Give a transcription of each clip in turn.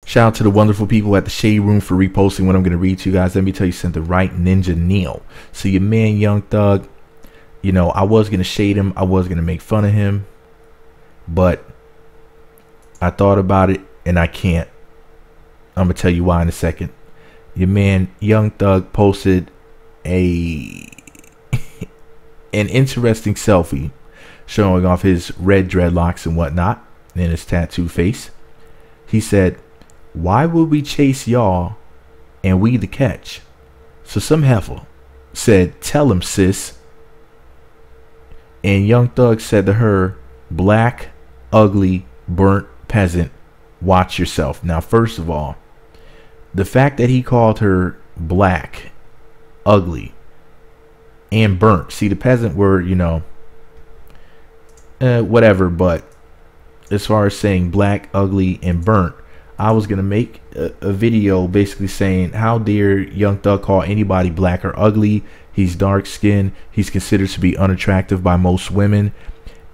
Shout out to the wonderful people at the Shade Room for reposting what I'm going to read to you guys. Let me tell you something, right? Ninja Neil. So your man, Young Thug, you know, I was going to shade him. I was going to make fun of him. But I thought about it and I can't. I'm going to tell you why in a second. Your man, Young Thug, posted an interesting selfie showing off his red dreadlocks and whatnot and his tattoo face. He said, "Why would we chase y'all and we the catch?" So some heifer said, "Tell him, sis." And Young Thug said to her, "Black, ugly, burnt peasant, watch yourself." Now, first of all, the fact that he called her black, ugly, and burnt. See, the peasant word, you know, whatever. But as far as saying black, ugly, and burnt, I was going to make a video basically saying, how dare Young Thug call anybody black or ugly? He's dark skinned. He's considered to be unattractive by most women.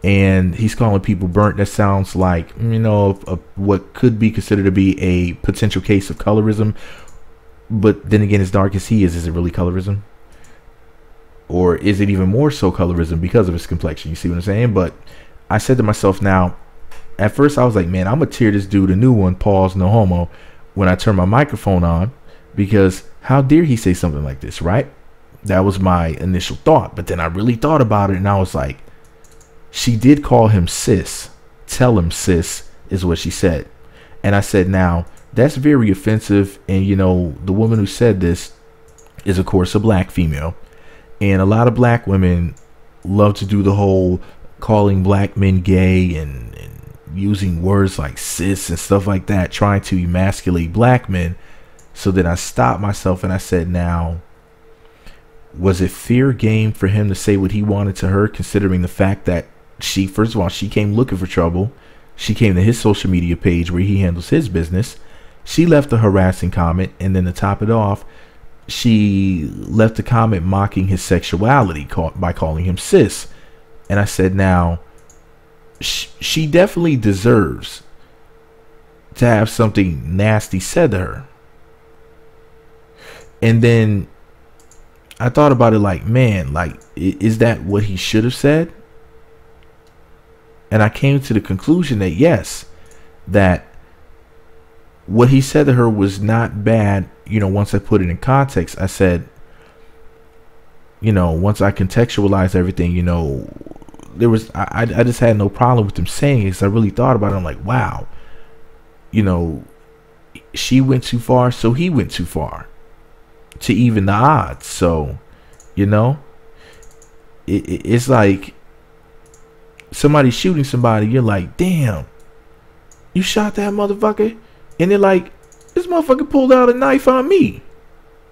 And he's calling people burnt. That sounds like, you know, what could be considered to be a potential case of colorism. But then again, as dark as he is it really colorism? Or is it even more so colorism because of his complexion? You see what I'm saying? But I said to myself, now, at first I was like, man, I'm going to tear this dude a new one, pause, no homo, when I turn my microphone on, because how dare he say something like this, right? That was my initial thought. But then I really thought about it and I was like, she did call him sis. Tell him, sis, is what she said. And I said, now, that's very offensive. And, you know, the woman who said this is, of course, a black female. And a lot of black women love to do the whole calling black men gay and using words like sis and stuff like that, trying to emasculate black men. So then I stopped myself and I said, now, was it fair game for him to say what he wanted to her, considering the fact that she, first of all, she came looking for trouble. She came to his social media page where he handles his business. She left a harassing comment, and then to top it off, she left a comment mocking his sexuality by calling him sis. And I said, now, she definitely deserves to have something nasty said to her. And then I thought about it like, man, like, is that what he should have said? And I came to the conclusion that yes, that what he said to her was not bad. You know, once I put it in context, I said, you know, once I contextualized everything, you know, there was, I just had no problem with him saying it, because I really thought about it. I'm like, wow, you know, she went too far, so he went too far to even the odds. So, you know, it's like somebody shooting somebody. You're like, damn, you shot that motherfucker. And they're like, this motherfucker pulled out a knife on me.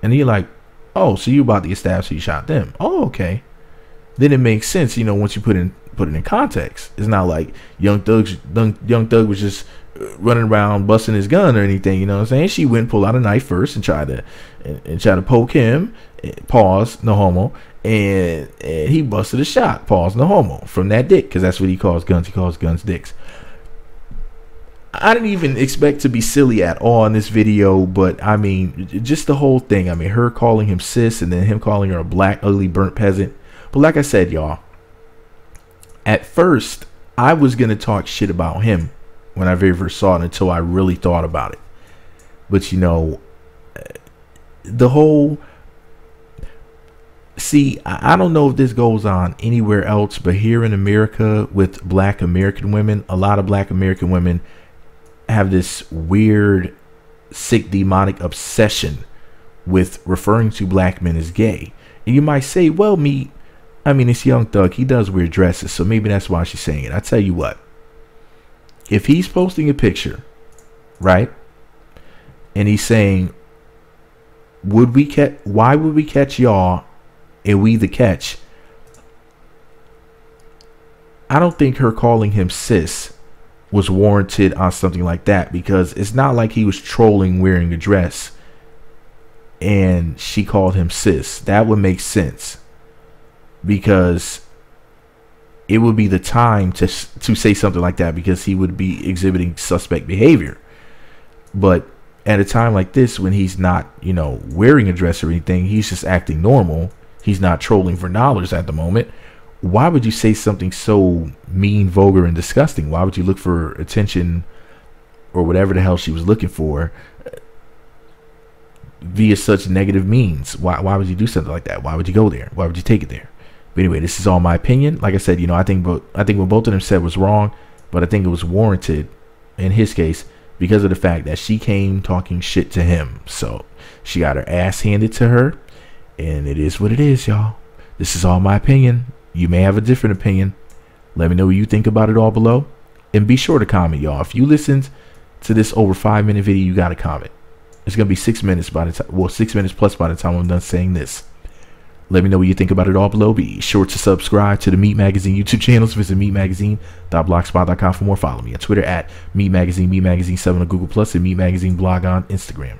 And you're like, oh, so you about to get stabbed, so you shot them. Oh, okay. Then it makes sense, you know, once you put it in context. It's not like Young Thug was just running around busting his gun or anything, you know what I'm saying? She went and pulled out a knife first and tried to poke him, pause, no homo, and he busted a shot, pause, no homo, from that dick, because that's what he calls guns. He calls guns dicks. I didn't even expect to be silly at all in this video, but I mean, just the whole thing. I mean, her calling him sis and then him calling her a black, ugly, burnt peasant. But like I said, y'all, at first, I was going to talk shit about him when I very first saw it until I really thought about it. But, you know, the whole... See, I don't know if this goes on anywhere else, but here in America with black American women, a lot of black American women have this weird, sick, demonic obsession with referring to black men as gay. And you might say, well, I mean, it's Young Thug. He does weird dresses, so maybe that's why she's saying it. I tell you what, if he's posting a picture, right, and he's saying, why would we catch y'all and we the catch? I don't think her calling him sis was warranted on something like that, because it's not like he was trolling wearing a dress and she called him sis. That would make sense, because it would be the time to say something like that, because he would be exhibiting suspect behavior. But at a time like this, when he's not, you know, wearing a dress or anything, he's just acting normal. He's not trolling for dollars at the moment. Why would you say something so mean, vulgar, and disgusting? Why would you look for attention or whatever the hell she was looking for via such negative means? Why would you do something like that? Why would you go there? Why would you take it there? But anyway, this is all my opinion. Like I said, you know, I think what both of them said was wrong, but I think it was warranted in his case because of the fact that she came talking shit to him. So she got her ass handed to her, and it is what it is, y'all. This is all my opinion. You may have a different opinion. Let me know what you think about it all below, and be sure to comment, y'all. If you listened to this over 5-minute video, you got to comment. It's gonna be 6 minutes by the time, well, 6 minutes plus by the time I'm done saying this. Let me know what you think about it all below. Be sure to subscribe to the Meat Magazine YouTube channels. Visit meatmagazine.blogspot.com for more. Follow me on Twitter at Meat Magazine, Meat Magazine 7 on Google Plus, and Meat Magazine blog on Instagram.